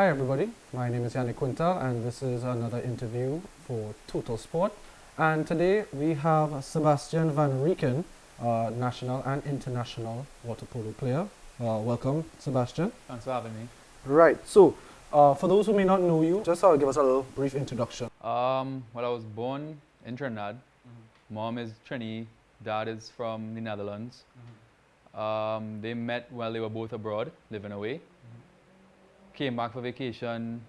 Hi everybody, my name is Yannick Quintal and this is another interview for Total Sport. And today we have Sebastian van Reeken, national and international water polo player. Welcome, Sebastian. Thanks for having me. Right, so for those who may not know you, just give us a little brief introduction. Well, I was born in Trinidad. Mom is Trini, dad is from the Netherlands. They met while they were both abroad, living away. Came back for vacation,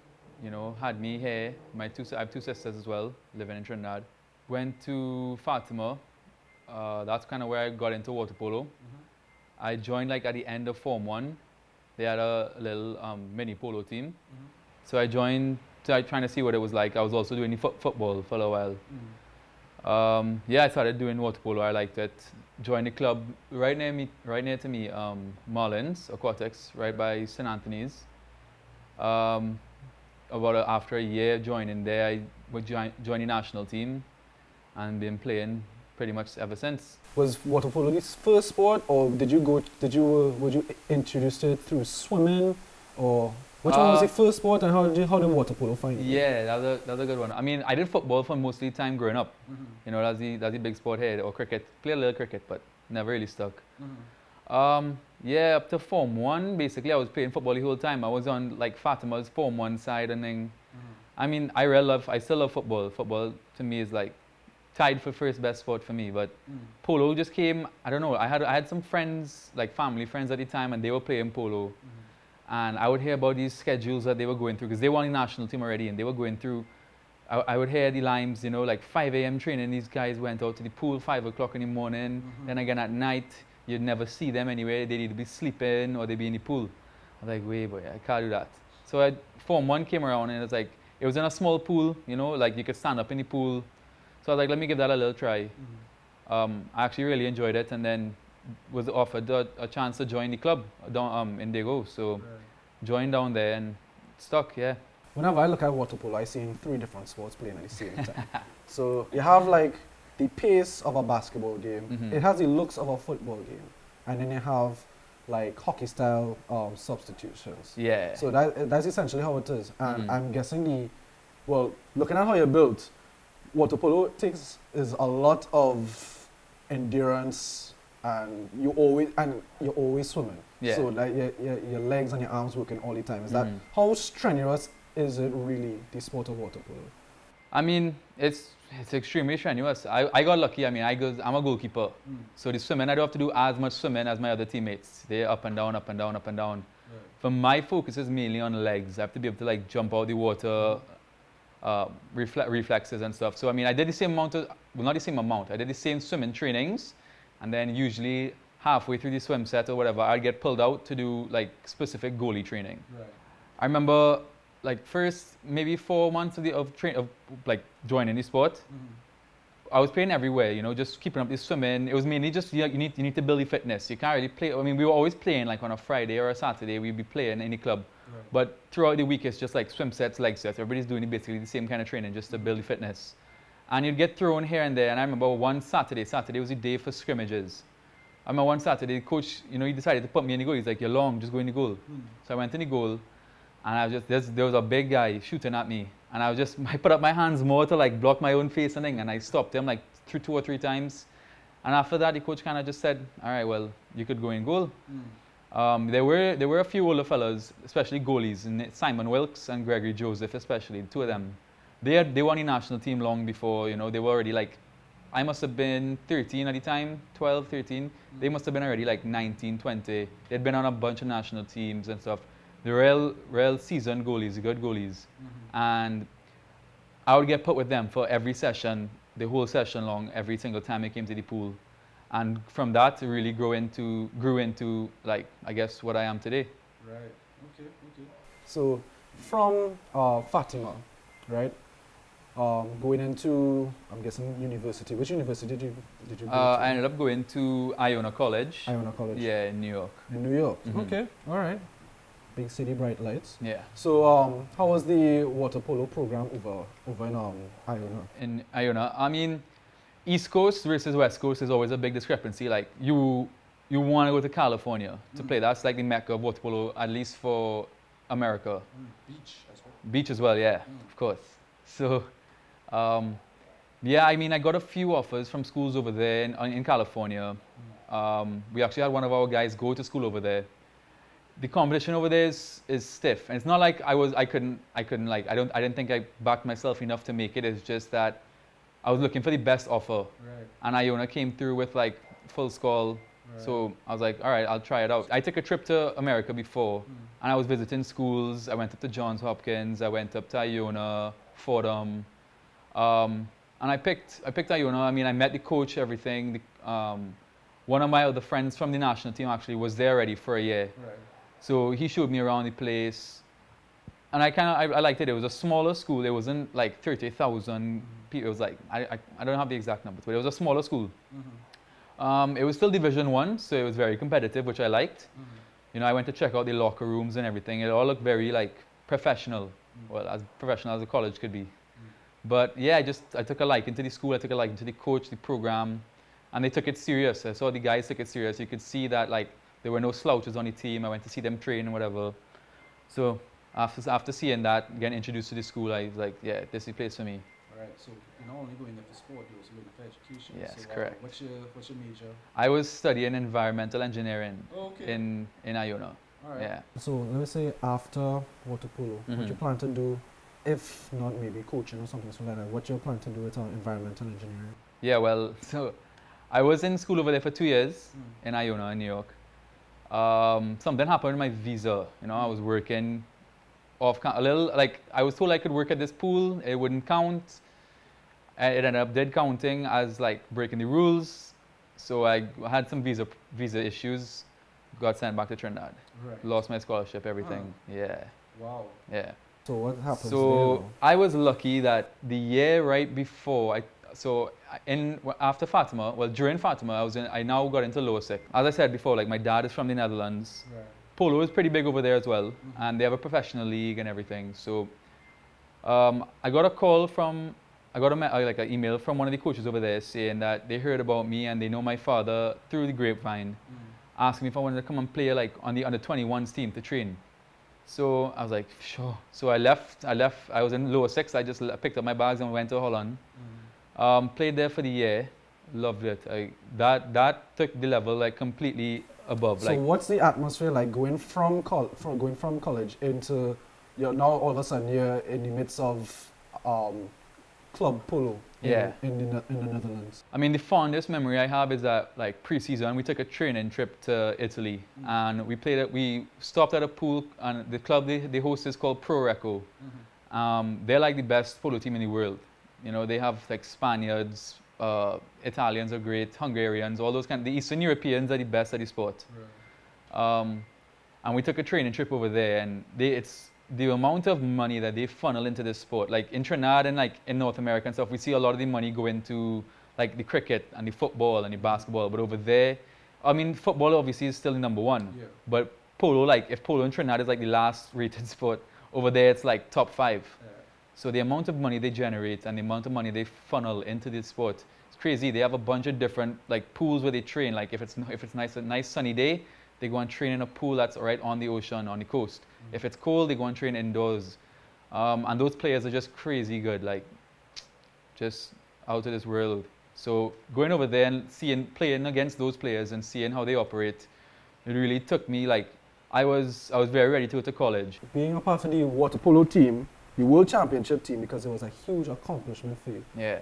had me here. I have two sisters as well, living in Trinidad. Went to Fatima. That's kind of where I got into water polo. I joined at the end of Form 1. They had a little mini polo team. So I joined trying to see what it was like. I was also doing football for a while. I started doing water polo. I liked it. Joined the club right near to me, Marlins Aquatics, right by St. Anthony's. After a year joining there, I would join the national team and been playing pretty much ever since. Was water polo his first sport, or were you introduced to it through swimming, or which one was your first sport, and how did water polo find you? Yeah, that's a good one. I mean, I did football for mostly time growing up. That's the big sport here, or cricket. Played a little cricket, but never really stuck. Up to Form 1, basically, I was playing football the whole time. I was on Fatima's Form 1 side, and then, I mean, I still love football. Football to me is tied for first best sport for me. But polo just came. I don't know. I had some friends, family friends at the time, and they were playing polo. And I would hear about these schedules that they were going through because they were on the national team already, and they were going through. I would hear the lines, 5 a.m. training. These guys went out to the pool 5 o'clock in the morning. Then again at night, you'd never see them anywhere. They'd either be sleeping or they'd be in the pool. I was like, wait, boy, I can't do that. So Form 1 came around, and it was in a small pool, you could stand up in the pool. So I was like, let me give that a little try. I actually really enjoyed it, and then was offered a chance to join the club down in Dago. So joined down there and stuck, yeah. Whenever I look at water polo, I see 3 different sports playing at the same time. So you have the pace of a basketball game. It has the looks of a football game, and then you have hockey style substitutions. Yeah. So that's essentially how it is. And I'm guessing looking at how you're built, water polo is a lot of endurance, and you're always swimming. Yeah. So your legs and your arms working all the time. Is that how strenuous is it really, the sport of water polo? I mean, it's extremely strenuous. I got lucky. I mean, I'm a goalkeeper. So the swimming, I don't have to do as much swimming as my other teammates. They're up and down, up and down, up and down. Right. For my focus is mainly on legs. I have to be able to jump out the water, reflexes and stuff. So I mean, I did the same amount not the same amount. I did the same swimming trainings, and then usually halfway through the swim set or whatever, I'd get pulled out to do specific goalie training. Right. I remember first maybe 4 months of joining the sport. I was playing everywhere, just keeping up the swimming. It was mainly just you need to build your fitness. You can't really play. I mean, we were always playing on a Friday or a Saturday. We'd be playing in the club. Right. But throughout the week, it's just swim sets, leg sets. Everybody's doing basically the same kind of training just to build your fitness. And you'd get thrown here and there. And I remember one Saturday was the day for scrimmages. I remember one Saturday, the coach, he decided to put me in the goal. He's like, you're long, just go in the goal. So I went in the goal, and there was a big guy shooting at me. And I put up my hands more to block my own face and I stopped him 2 or 3 times. And after that, the coach kind of just said, all right, well, you could go in goal. There were a few older fellas, especially goalies, and Simon Wilkes and Gregory Joseph especially, 2 of them. They won the national team long before, they were already I must have been 13 at the time, 12, 13. They must have been already 19, 20. They'd been on a bunch of national teams and stuff. The real seasoned goalies, good goalies. And I would get put with them for every session, the whole session long, every single time I came to the pool. And from that, it really grew into I guess what I am today. Right, okay. So from Fatima, right? Going into, I'm guessing, university. Which university did you go to? I ended up going to Iona College. Iona College? Yeah, in New York. In New York, okay, all right. Big city, bright lights. Yeah. So how was the water polo program over in Iona? In Iona, I mean, East Coast versus West Coast is always a big discrepancy. You want to go to California to play. That's the mecca of water polo, at least for America. Beach as well. Beach as well, yeah, of course. So, yeah, I mean, I got a few offers from schools over there in California. We actually had one of our guys go to school over there. The competition over there is stiff, and it's not like I didn't think I backed myself enough to make it. It's just that I was looking for the best offer, and Iona came through with like full score. So I was like, all right, I'll try it out. I took a trip to America before, and I was visiting schools. I went up to Johns Hopkins. I went up to Iona, Fordham, and I picked Iona. I mean, I met the coach, everything. One of my other friends from the national team actually was there already for a year. So he showed me around the place, and I liked it. It was a smaller school. It wasn't like 30,000 people. It was like I don't have the exact numbers, but it was a smaller school. It was still Division 1, so it was very competitive, which I liked. You know, I went to check out the locker rooms and everything. It all looked very like professional, well, as professional as a college could be. But yeah, I took a liking to the school. I took a liking to the coach, the program, and they took it serious. I saw the guys took it serious. You could see that like there were no slouches on the team. I went to see them train and whatever. So after seeing that, getting introduced to the school, I was like, yeah, this is the place for me. Right. So you're not only going there for sport, you're also going there for education. Yes, so, correct. What's your major? I was studying environmental engineering in Iona. All right. Yeah. So let me say after water polo, what you plan to do, if not maybe coaching or something like that, what you plan to do with environmental engineering? Yeah, well, so I was in school over there for 2 years in Iona, in New York. Something happened with my visa. You know, I was working a little, like I was told I could work at this pool, it wouldn't count. It ended up dead counting as like breaking the rules. So I had some visa issues, got sent back to Trinidad. Lost my scholarship, everything. Yeah. Wow. Yeah. So what happened? So I was lucky that the year right before after Fatima, well during Fatima, I now got into lower six. As I said before, like my dad is from the Netherlands. Polo is pretty big over there as well, and they have a professional league and everything. So I got a call from, an email from one of the coaches over there saying that they heard about me and they know my father through the grapevine, asking me if I wanted to come and play like on the under 21s team to train. So I was like, sure. So I left. I was in lower six. I just picked up my bags and went to Holland. Played there for the year. Loved it. That took the level like completely above. So what's the atmosphere like going from college into, you're now all of a sudden you're in the midst of club polo in the Netherlands? I mean, the fondest memory I have is that like pre-season we took a training trip to Italy and we stopped at a pool, and the club they host is called Pro Reco. They're like the best polo team in the world. You know, they have like Spaniards, Italians are great, Hungarians, all those the Eastern Europeans are the best at the sport. And we took a training trip over there, and it's the amount of money that they funnel into this sport. Like in Trinidad and like in North America and stuff, we see a lot of the money go into like the cricket and the football and the basketball. But over there, I mean, football obviously is still the number one. But polo, like if polo in Trinidad is like the last rated sport, over there it's like top 5. So the amount of money they generate and the amount of money they funnel into this sport, it's crazy. They have a bunch of different like pools where they train. Like if it's a nice sunny day, they go and train in a pool that's right on the ocean, on the coast. If it's cold, they go and train indoors. And those players are just crazy good, like just out of this world. So going over there and playing against those players and seeing how they operate, it really took me like, I was very ready to go to college. Being a part of the water polo team, the World Championship team, because it was a huge accomplishment for you. Yeah.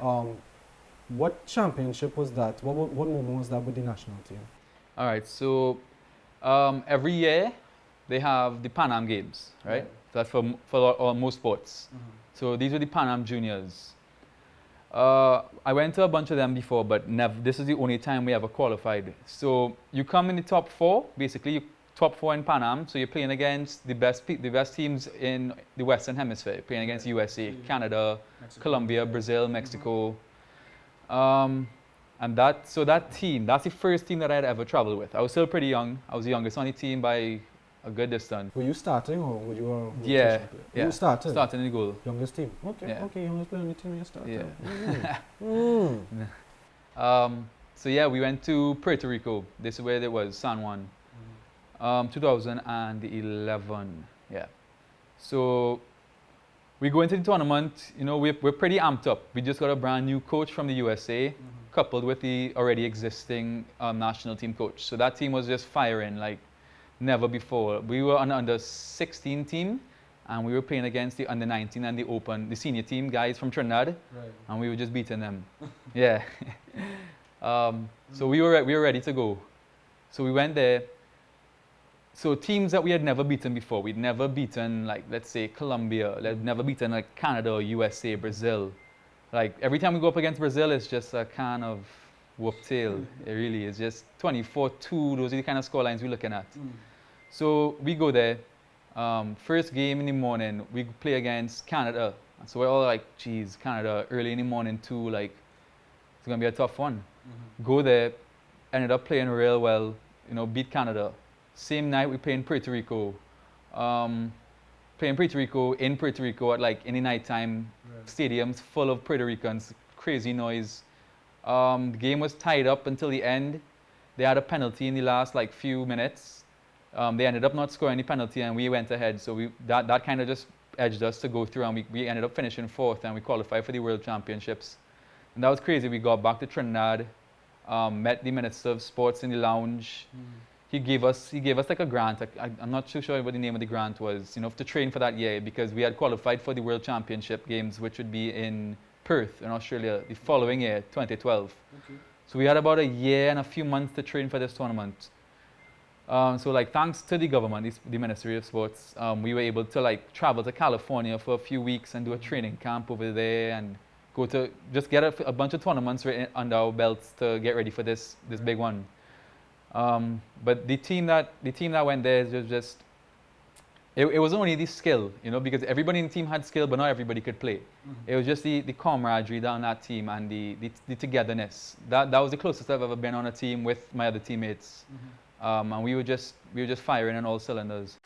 What championship was that? What moment was that with the national team? All right, so every year they have the Pan Am Games, right? That's for most sports. So these were the Pan Am Juniors. I went to a bunch of them before, but this is the only time we ever qualified. So you come in the top 4, basically top 4 in Pan Am, so you're playing against the best teams in the Western Hemisphere. You're playing against USA, Canada, Mexico, Colombia, Brazil, Mexico. And that team, that's the first team that I had ever traveled with. I was still pretty young. I was the youngest on the team by a good distance. Were you starting or were you yeah. You started? Starting in the goal. Youngest team. Okay, youngest player on the team, you started. Yeah. So yeah, we went to Puerto Rico. This is where it was, San Juan. 2011, yeah. So we go into the tournament, you know, we're pretty amped up. We just got a brand new coach from the USA, coupled with the already existing national team coach. So that team was just firing like never before. We were on under 16 team, and we were playing against the under 19 and the senior team guys from Trinidad, and we were just beating them. Yeah. So we were ready to go. So we went there. So teams that we had never beaten before, we'd never beaten, like, let's say Colombia, we'd never beaten like Canada, USA, Brazil. Like every time we go up against Brazil, it's just a kind of whoop tail. It really is just 24-2. Those are the kind of score lines we're looking at. So we go there. First game in the morning, we play against Canada. So we're all like, geez, Canada, early in the morning too, like, it's gonna be a tough one. Go there, ended up playing real well, you know, beat Canada. Same night we play in Puerto Rico. Playing Puerto Rico in Puerto Rico at like in the nighttime, stadiums full of Puerto Ricans, crazy noise. The game was tied up until the end. They had a penalty in the last like few minutes. They ended up not scoring the penalty and we went ahead. So that kind of just edged us to go through, and we ended up finishing 4th, and we qualified for the World Championships. And that was crazy. We got back to Trinidad, met the Minister of Sports in the lounge. He gave us like a grant. I'm not too sure what the name of the grant was, you know, to train for that year, because we had qualified for the World Championship games, which would be in Perth in Australia the following year, 2012. So we had about a year and a few months to train for this tournament. So like thanks to the government, the Ministry of Sports, we were able to like travel to California for a few weeks and do a training camp over there, and go to just get a bunch of tournaments under our belts to get ready for this big one. But the team that went there was just, it wasn't only the skill, you know, because everybody in the team had skill, but not everybody could play. It was just the camaraderie down that team and the togetherness. That was the closest I've ever been on a team with my other teammates. And we were just firing on all cylinders.